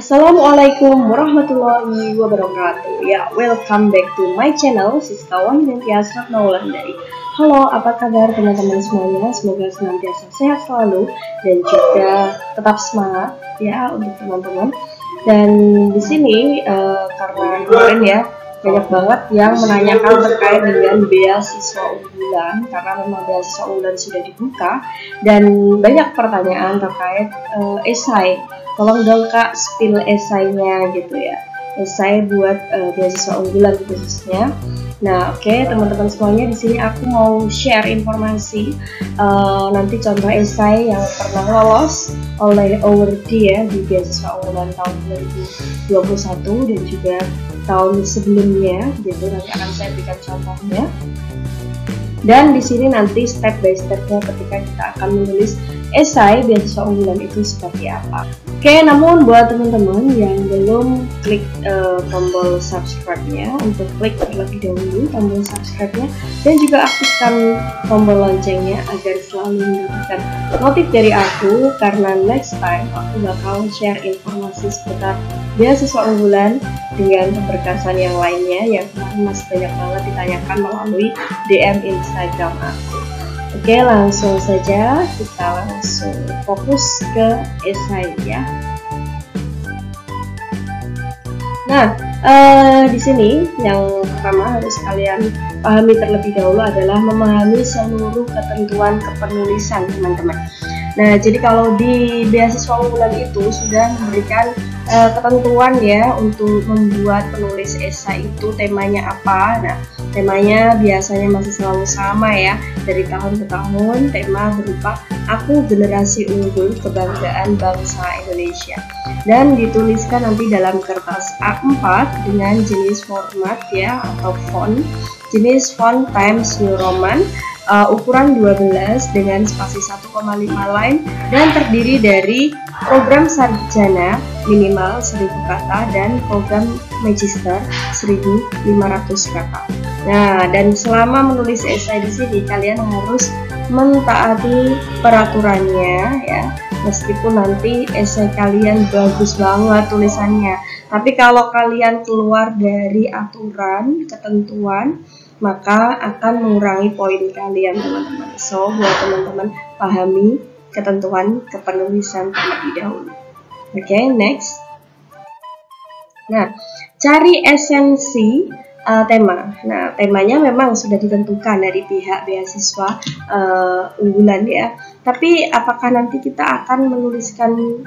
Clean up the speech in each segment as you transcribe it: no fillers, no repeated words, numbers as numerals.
Assalamualaikum warahmatullahi wabarakatuh. Ya, welcome back to my channel, Siska Wahyuntias Ratnawulandari. Halo, apa kabar teman-teman semuanya? Semoga senantiasa sehat selalu dan juga tetap semangat ya untuk teman-teman. Dan di sini karena kemarin ya banyak banget yang menanyakan terkait dengan beasiswa unggulan, karena memang beasiswa unggulan sudah dibuka dan banyak pertanyaan terkait esai. Tolong dong Kak spill esainya gitu ya, esai buat beasiswa unggulan khususnya. Nah oke, teman-teman semuanya, di sini aku mau share informasi nanti contoh esai yang pernah lolos oleh awardee ya di beasiswa unggulan tahun 2021 dan juga tahun sebelumnya gitu. Nanti akan saya berikan contohnya. Dan di sini nanti step by stepnya ketika kita akan menulis esai beasiswa unggulan itu seperti apa. Oke, namun buat teman-teman yang belum klik tombol subscribe-nya, untuk klik terlebih dahulu tombol subscribe-nya dan juga aktifkan tombol loncengnya agar selalu mendapatkan notif dari aku, karena next time aku bakal share informasi seputar beasiswa unggulan dengan keberkasan yang lainnya yang masih banyak banget ditanyakan melalui DM Instagram aku. Oke, langsung saja kita langsung fokus ke esai ya. Nah, di sini yang pertama harus kalian pahami terlebih dahulu adalah memahami seluruh ketentuan kepenulisan teman-teman. Nah, jadi kalau di beasiswa unggulan itu sudah memberikan ketentuan ya untuk membuat penulis esai itu temanya apa. Nah, temanya biasanya masih selalu sama ya, dari tahun ke tahun. Tema berupa Aku Generasi Unggul Kebanggaan Bangsa Indonesia, dan dituliskan nanti dalam kertas A4 dengan jenis format ya atau font, jenis font Times New Roman, ukuran 12 dengan spasi 1,5 line dan terdiri dari program sarjana minimal 1000 kata dan program magister 1500 kata. Nah, dan selama menulis esai di sini kalian harus mentaati peraturannya ya. Meskipun nanti esai kalian bagus banget tulisannya, tapi kalau kalian keluar dari aturan, ketentuan, maka akan mengurangi poin kalian teman-teman. So, buat teman-teman pahami ketentuan kepenulisan terlebih dahulu. Oke, next. Nah, cari esensi tema. Nah, temanya memang sudah ditentukan dari pihak beasiswa unggulan ya. Tapi apakah nanti kita akan menuliskan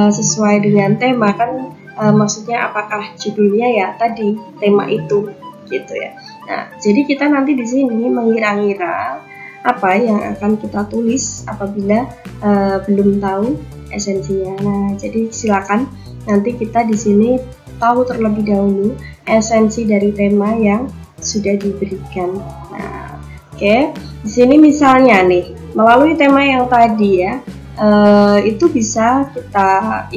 sesuai dengan tema kan? Maksudnya apakah judulnya ya tadi tema itu gitu ya. Nah, jadi kita nanti di sini mengira-ngira apa yang akan kita tulis apabila belum tahu esensinya. Nah, jadi silakan nanti kita di sini tahu terlebih dahulu esensi dari tema yang sudah diberikan. Nah, oke. Di sini misalnya nih, melalui tema yang tadi ya, itu bisa kita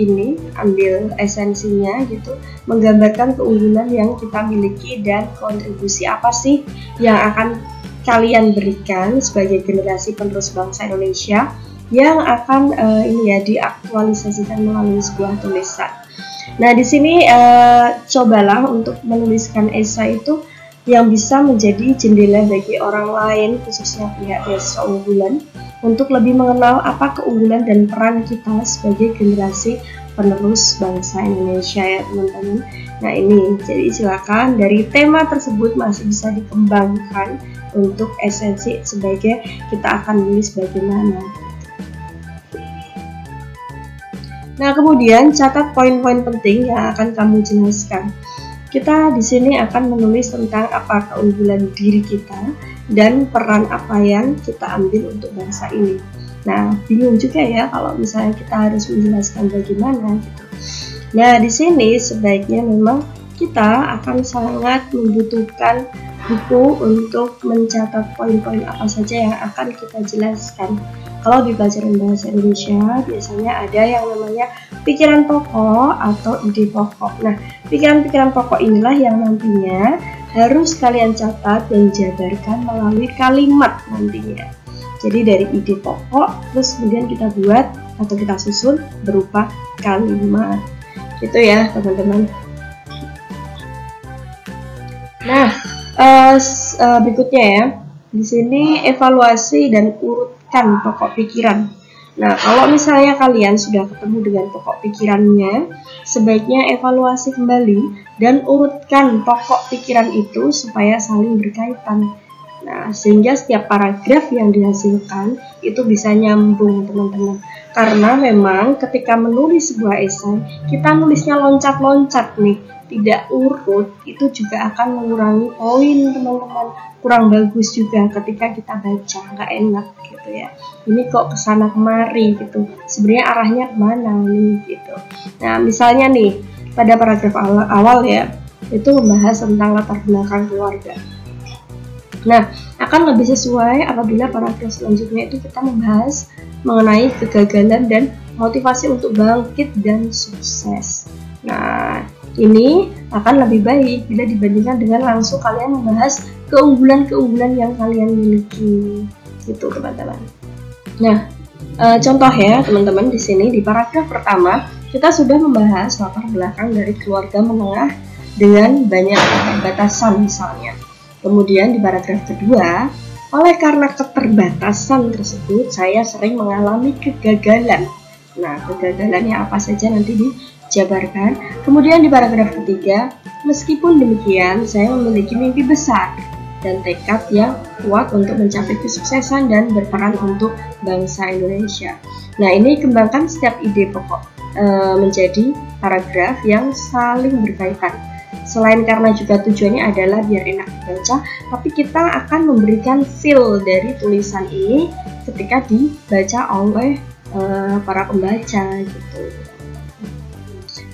ambil esensinya gitu, menggambarkan keunggulan yang kita miliki dan kontribusi apa sih yang akan kalian berikan sebagai generasi penerus bangsa Indonesia yang akan diaktualisasikan melalui sebuah tulisan. Nah, di sini cobalah untuk menuliskan esai itu yang bisa menjadi jendela bagi orang lain, khususnya pihak beasiswa unggulan, untuk lebih mengenal apa keunggulan dan peran kita sebagai generasi penerus bangsa Indonesia ya teman-teman. Nah, ini jadi silakan dari tema tersebut masih bisa dikembangkan untuk esensi sebagai kita akan menulis bagaimana. Nah, kemudian catat poin-poin penting yang akan kamu jelaskan. Kita di sini akan menulis tentang apa keunggulan diri kita dan peran apa yang kita ambil untuk bangsa ini. Nah, bingung juga ya kalau misalnya kita harus menjelaskan bagaimana gitu. Nah, di sini sebaiknya memang kita akan sangat membutuhkan buku untuk mencatat poin-poin apa saja yang akan kita jelaskan. Kalau di pelajaran bahasa Indonesia biasanya ada yang namanya pikiran pokok atau ide pokok. Nah, pikiran-pikiran pokok inilah yang nantinya harus kalian catat dan jabarkan melalui kalimat nantinya. Jadi dari ide pokok terus kemudian kita buat atau kita susun berupa kalimat. Gitu ya teman-teman. Nah, berikutnya ya, di sini evaluasi dan urutkan pokok pikiran. Nah, kalau misalnya kalian sudah ketemu dengan pokok pikirannya, sebaiknya evaluasi kembali dan urutkan pokok pikiran itu supaya saling berkaitan. Nah, sehingga setiap paragraf yang dihasilkan itu bisa nyambung teman-teman. Karena memang ketika menulis sebuah esai, kita nulisnya loncat-loncat nih, tidak urut, itu juga akan mengurangi poin teman-teman. Kurang bagus juga ketika kita baca, nggak enak gitu ya. Ini kok kesana kemari gitu, sebenarnya arahnya kemana nih gitu. Nah, misalnya nih, pada paragraf awal ya, itu membahas tentang latar belakang keluarga. Nah, akan lebih sesuai apabila paragraf selanjutnya itu kita membahas mengenai kegagalan dan motivasi untuk bangkit dan sukses. Nah, ini akan lebih baik bila dibandingkan dengan langsung kalian membahas keunggulan-keunggulan yang kalian miliki, gitu teman-teman. Nah, contoh ya teman-teman, di sini di paragraf pertama kita sudah membahas latar belakang dari keluarga menengah dengan banyak keterbatasan misalnya. Kemudian di paragraf kedua, oleh karena keterbatasan tersebut, saya sering mengalami kegagalan. Nah, kegagalannya apa saja nanti dijabarkan. Kemudian di paragraf ketiga, meskipun demikian, saya memiliki mimpi besar dan tekad yang kuat untuk mencapai kesuksesan dan berperan untuk bangsa Indonesia. Nah, ini kembangkan setiap ide pokok menjadi paragraf yang saling berkaitan. Selain karena juga tujuannya adalah biar enak dibaca, tapi kita akan memberikan feel dari tulisan ini ketika dibaca oleh para pembaca gitu.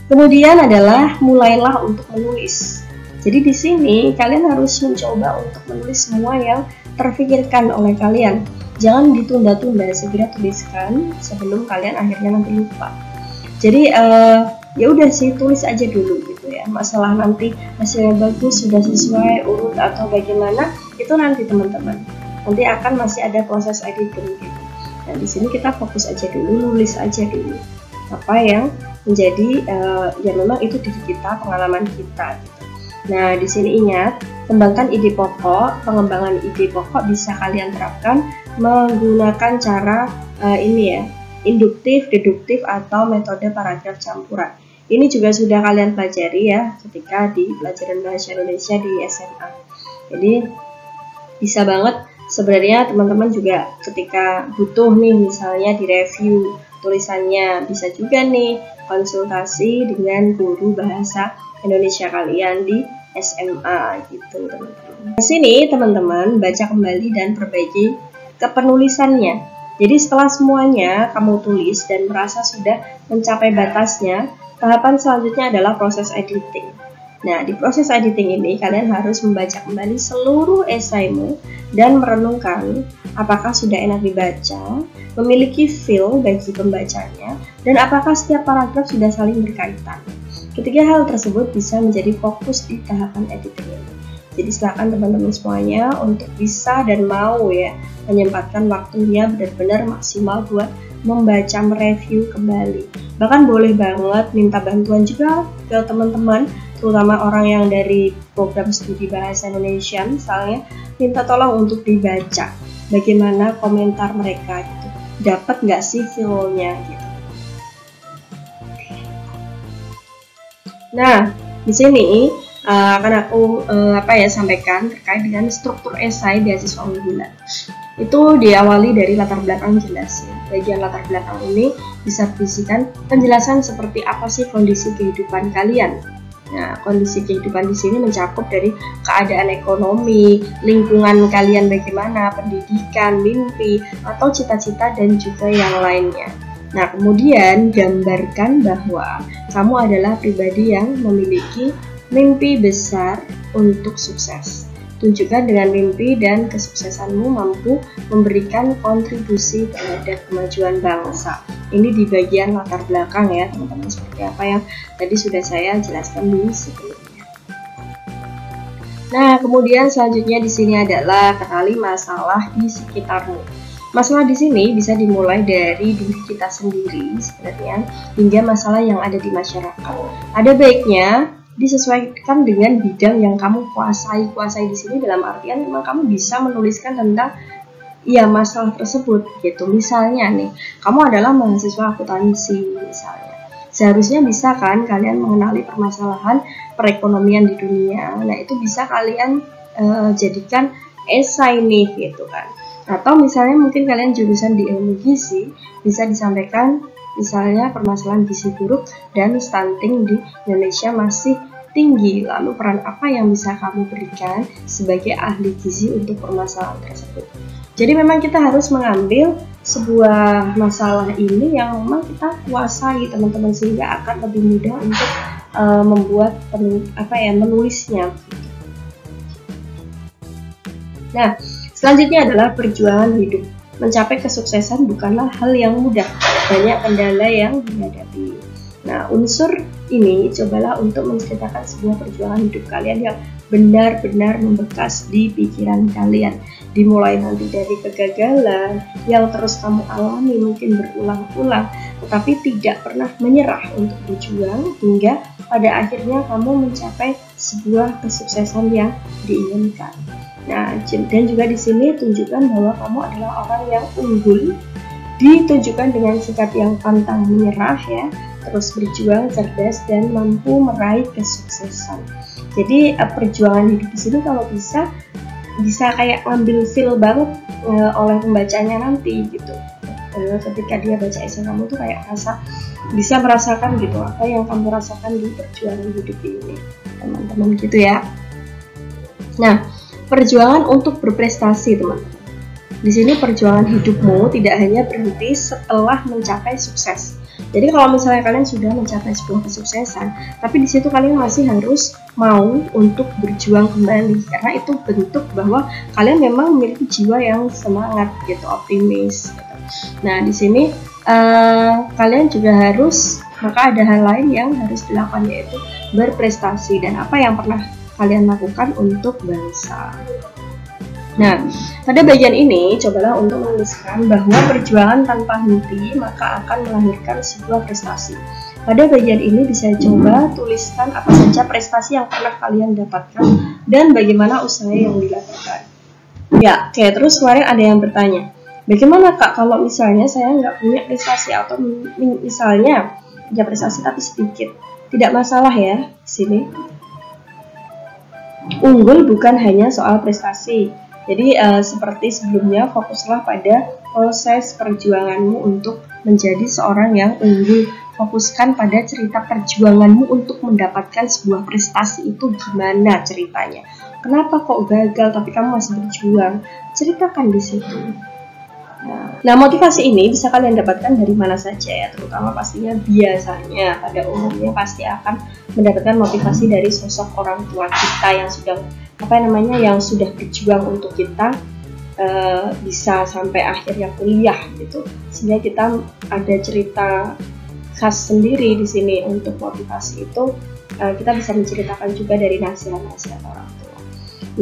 Kemudian adalah mulailah untuk menulis. Jadi di sini kalian harus mencoba untuk menulis semua yang terfikirkan oleh kalian. Jangan ditunda-tunda, segera tuliskan sebelum kalian akhirnya nanti lupa. Jadi ya udah sih, tulis aja dulu gitu ya. Masalah nanti hasilnya bagus, sudah sesuai urut atau bagaimana, itu nanti teman-teman. Nanti akan masih ada proses editing gitu. Nah, di sini kita fokus aja dulu, nulis aja dulu apa yang menjadi ya memang itu diri kita, pengalaman kita gitu. Nah, di sini ingat, kembangkan ide pokok. Pengembangan ide pokok bisa kalian terapkan menggunakan cara ini ya, induktif, deduktif, atau metode paragraf campuran. Ini juga sudah kalian pelajari ya ketika di pelajaran bahasa Indonesia di SMA. Jadi bisa banget sebenarnya teman-teman juga ketika butuh nih misalnya direview tulisannya, bisa juga nih konsultasi dengan guru bahasa Indonesia kalian di SMA gitu teman-teman. Di sini teman-teman baca kembali dan perbaiki kepenulisannya. Jadi setelah semuanya kamu tulis dan merasa sudah mencapai batasnya, tahapan selanjutnya adalah proses editing. Nah, di proses editing ini kalian harus membaca kembali seluruh esaimu dan merenungkan apakah sudah enak dibaca, memiliki feel bagi pembacanya, dan apakah setiap paragraf sudah saling berkaitan. Ketiga hal tersebut bisa menjadi fokus di tahapan editing ini. Jadi silakan teman-teman semuanya untuk bisa dan mau ya menyempatkan waktunya benar-benar maksimal buat membaca, mereview kembali. Bahkan boleh banget minta bantuan juga ke teman-teman, terutama orang yang dari program studi bahasa Indonesia misalnya, minta tolong untuk dibaca bagaimana komentar mereka gitu. Dapat nggak sih feel-nya gitu. Nah, di sini akan aku sampaikan terkait dengan struktur esai beasiswa unggulan. Itu diawali dari latar belakang jelas ya. Bagian latar belakang ini bisa berisikan penjelasan seperti apa sih kondisi kehidupan kalian. Nah, kondisi kehidupan di sini mencakup dari keadaan ekonomi, lingkungan kalian bagaimana, pendidikan, mimpi, atau cita-cita dan juga yang lainnya. Nah, kemudian gambarkan bahwa kamu adalah pribadi yang memiliki mimpi besar untuk sukses. Tunjukkan dengan mimpi dan kesuksesanmu mampu memberikan kontribusi terhadap kemajuan bangsa. Ini di bagian latar belakang ya teman-teman, seperti apa yang tadi sudah saya jelaskan di sebelumnya. Nah, kemudian selanjutnya di sini adalah kenali masalah di sekitarmu. Masalah di sini bisa dimulai dari diri kita sendiri sebenarnya hingga masalah yang ada di masyarakat. Ada baiknya disesuaikan dengan bidang yang kamu kuasai di sini, dalam artian memang kamu bisa menuliskan tentang masalah tersebut gitu. Misalnya nih, kamu adalah mahasiswa akuntansi misalnya, seharusnya bisa kan kalian mengenali permasalahan perekonomian di dunia. Nah, itu bisa kalian jadikan esai nih gitu kan. Atau misalnya mungkin kalian jurusan di ilmu gizi, bisa disampaikan misalnya permasalahan gizi buruk dan stunting di Indonesia masih tinggi. Lalu peran apa yang bisa kamu berikan sebagai ahli gizi untuk permasalahan tersebut. Jadi memang kita harus mengambil sebuah masalah ini yang memang kita kuasai teman-teman, sehingga akan lebih mudah untuk membuat menulisnya. Nah, selanjutnya adalah perjuangan hidup. Mencapai kesuksesan bukanlah hal yang mudah, banyak kendala yang dihadapi. Nah, unsur ini cobalah untuk menceritakan sebuah perjuangan hidup kalian yang benar-benar membekas di pikiran kalian. Dimulai nanti dari kegagalan yang terus kamu alami mungkin berulang-ulang, tetapi tidak pernah menyerah untuk berjuang hingga pada akhirnya kamu mencapai sebuah kesuksesan yang diinginkan. Nah, dan juga di sini tunjukkan bahwa kamu adalah orang yang unggul, ditunjukkan dengan sikap yang pantang menyerah ya, terus berjuang, cerdas, dan mampu meraih kesuksesan. Jadi perjuangan hidup di sini kalau bisa kayak ngambil feel banget oleh pembacanya nanti gitu. Ketika dia baca esai kamu tuh kayak bisa merasakan gitu apa yang kamu rasakan di perjuangan hidup ini, teman-teman gitu ya. Nah, perjuangan untuk berprestasi, teman-teman. Di sini perjuangan hidupmu tidak hanya berhenti setelah mencapai sukses. Jadi kalau misalnya kalian sudah mencapai sebuah kesuksesan, tapi di situ kalian masih harus mau untuk berjuang kembali, karena itu bentuk bahwa kalian memang memiliki jiwa yang semangat gitu, optimis. Gitu. Nah, di sini kalian juga maka ada hal lain yang harus dilakukan, yaitu berprestasi. Dan apa yang pernah kalian lakukan untuk bangsa. Nah, pada bagian ini cobalah untuk menuliskan bahwa perjuangan tanpa henti maka akan melahirkan sebuah prestasi. Pada bagian ini bisa coba tuliskan apa saja prestasi yang pernah kalian dapatkan dan bagaimana usaha yang dilakukan. Ya, kayak terus kemarin ada yang bertanya, bagaimana Kak kalau misalnya saya nggak punya prestasi atau misalnya punya prestasi tapi sedikit? Tidak masalah ya, sini. Unggul bukan hanya soal prestasi. Jadi seperti sebelumnya, fokuslah pada proses perjuanganmu untuk menjadi seorang yang unggul. Fokuskan pada cerita perjuanganmu untuk mendapatkan sebuah prestasi itu gimana ceritanya. Kenapa kok gagal tapi kamu masih berjuang? Ceritakan di situ. Nah, motivasi ini bisa kalian dapatkan dari mana saja ya, terutama pastinya biasanya pada umumnya pasti akan mendapatkan motivasi dari sosok orang tua kita yang sudah berjuang untuk kita bisa sampai akhirnya kuliah gitu. Sehingga kita ada cerita khas sendiri di sini untuk motivasi itu. Kita bisa menceritakan juga dari nasihat-nasihat orang tua.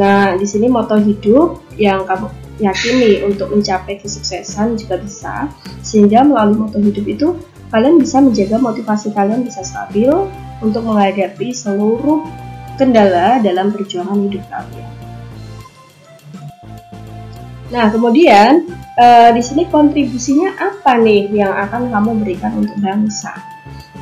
Nah, di sini moto hidup yang kamu yakini untuk mencapai kesuksesan juga bisa, sehingga melalui moto hidup itu kalian bisa menjaga motivasi kalian bisa stabil untuk menghadapi seluruh kendala dalam perjuangan hidup kalian. Nah, kemudian di sini kontribusinya apa nih yang akan kamu berikan untuk bangsa?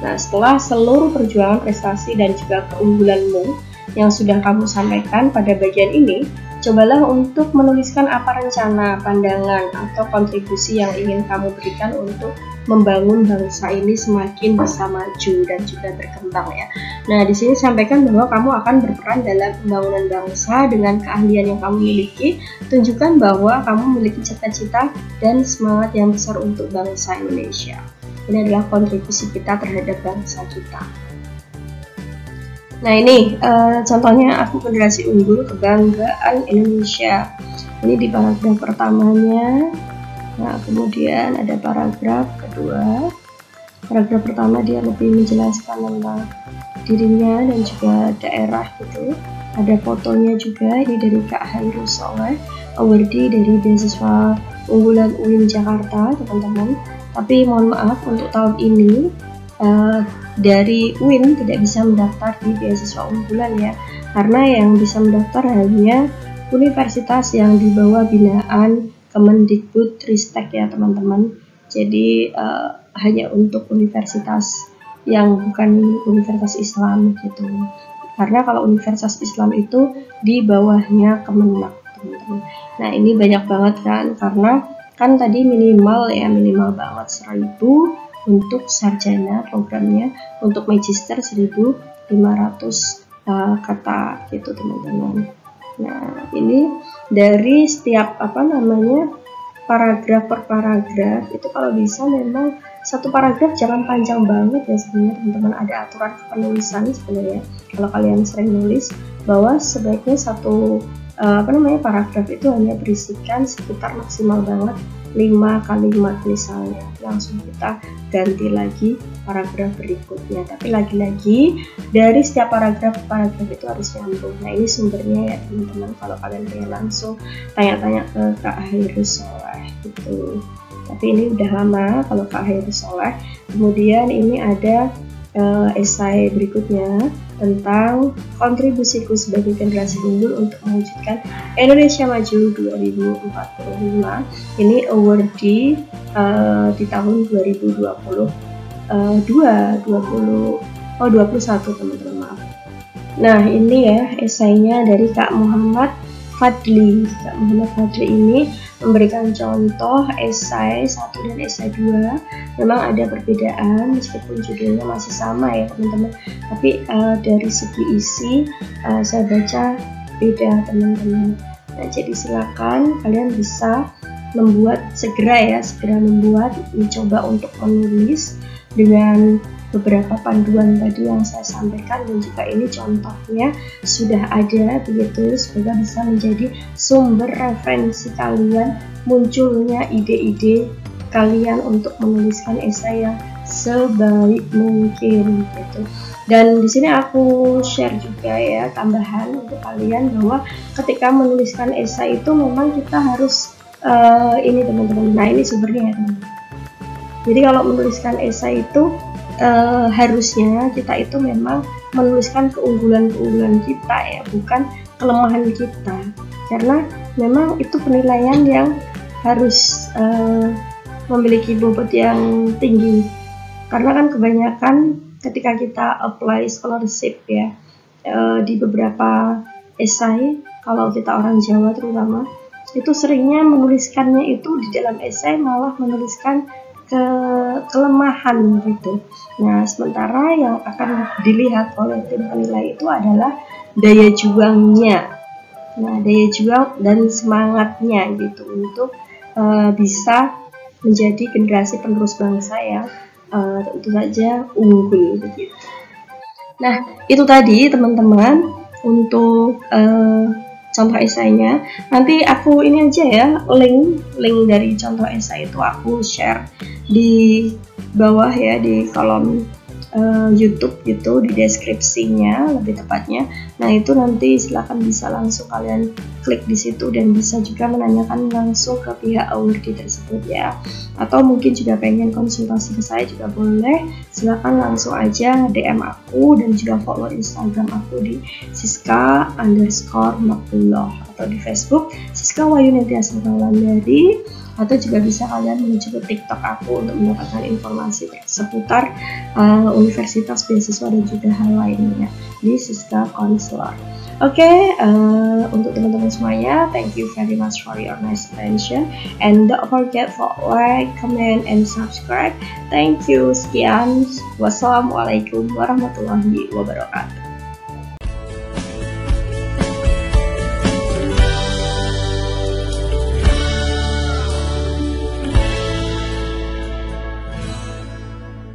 Nah, setelah seluruh perjuangan, prestasi, dan juga keunggulanmu yang sudah kamu sampaikan pada bagian ini, cobalah untuk menuliskan apa rencana, pandangan, atau kontribusi yang ingin kamu berikan untuk membangun bangsa ini semakin bisa maju dan juga berkembang ya. Nah, di sini sampaikan bahwa kamu akan berperan dalam pembangunan bangsa dengan keahlian yang kamu miliki. Tunjukkan bahwa kamu memiliki cita-cita dan semangat yang besar untuk bangsa Indonesia. Ini adalah kontribusi kita terhadap bangsa kita. Nah, ini contohnya aku generasi unggul kebanggaan Indonesia. Ini di paragraf pertamanya. Nah, kemudian ada paragraf kedua. Paragraf pertama dia lebih menjelaskan tentang dirinya dan juga daerah gitu. Ada fotonya juga, ini dari Kak Hairul Soleh, awardee dari beasiswa unggulan UIN Jakarta teman-teman. Tapi mohon maaf untuk tahun ini dari UIN tidak bisa mendaftar di beasiswa unggulan ya, karena yang bisa mendaftar hanya universitas yang di bawah binaan Kemendikbudristek ya teman-teman. Jadi hanya untuk universitas yang bukan universitas Islam gitu. Karena kalau universitas Islam itu di bawahnya Kemenak teman-teman. Nah ini banyak banget kan, karena kan tadi minimal banget 1.000 untuk sarjana programnya, untuk magister 1.500 kata gitu teman-teman. Nah ini dari setiap paragraf per paragraf itu kalau bisa memang satu paragraf jangan panjang banget ya sebenarnya teman-teman. Ada aturan penulisan sebenarnya kalau kalian sering nulis, bahwa sebaiknya satu paragraf itu hanya berisikan sekitar maksimal banget 5 kalimat misalnya, langsung kita ganti lagi paragraf berikutnya. Tapi lagi-lagi dari setiap paragraf itu harus nyambung. Nah ini sumbernya ya teman-teman, kalau kalian pengen langsung tanya-tanya ke Kak Hairus Soleh gitu. Tapi ini udah lama kalau Kak Hairus Soleh. Kemudian ini ada esai berikutnya tentang kontribusiku sebagai generasi unggul untuk mewujudkan Indonesia Maju 2045. Ini awardee di tahun 2021 teman-teman, maaf. Nah ini ya esainya dari Kak Muhammad Fadli. Kak Muhammad Fadli ini memberikan contoh esai 1 dan esai 2. Memang ada perbedaan meskipun judulnya masih sama ya teman-teman, tapi dari segi isi saya baca beda teman-teman. Nah jadi silakan kalian bisa segera mencoba untuk menulis dengan beberapa panduan tadi yang saya sampaikan, dan jika ini contohnya sudah ada begitu, semoga bisa menjadi sumber referensi kalian munculnya ide-ide kalian untuk menuliskan esai yang sebaik mungkin gitu. Dan di sini aku share juga ya tambahan untuk kalian, bahwa ketika menuliskan esai itu memang kita harus ini teman-teman. Nah ini sumbernya ya teman-teman. Jadi kalau menuliskan esai itu harusnya kita itu memang menuliskan keunggulan-keunggulan kita ya, bukan kelemahan kita, karena memang itu penilaian yang harus memiliki bobot yang tinggi. Karena kan kebanyakan ketika kita apply scholarship ya di beberapa esai, kalau kita orang Jawa terutama, itu seringnya menuliskannya itu di dalam esai malah menuliskan kelemahan gitu. Nah sementara yang akan dilihat oleh tim penilai itu adalah daya juangnya, daya juang dan semangatnya gitu untuk bisa menjadi generasi penerus bangsa yang tentu saja unggul begitu. Nah itu tadi teman-teman untuk contoh esainya. Nanti aku ini aja ya, link dari contoh esai itu aku share di bawah ya, di kolom YouTube gitu, di deskripsinya lebih tepatnya. Nah itu nanti silahkan bisa langsung kalian klik di situ, dan bisa juga menanyakan langsung ke pihak awardee tersebut ya. Atau mungkin juga pengen konsultasi ke saya juga boleh, silahkan langsung aja DM aku, dan juga follow Instagram aku di Siska_Mabdullah, atau di Facebook Siska Wayuneti Asnawalandari, atau juga bisa kalian menuju ke TikTok aku untuk mendapatkan informasi seputar universitas, beasiswa, dan juga hal lainnya di Siska Counselor. Oke, untuk teman-teman semuanya, thank you very much for your nice attention, and don't forget for like, comment, and subscribe. Thank you. Sekian, wassalamualaikum warahmatullahi wabarakatuh.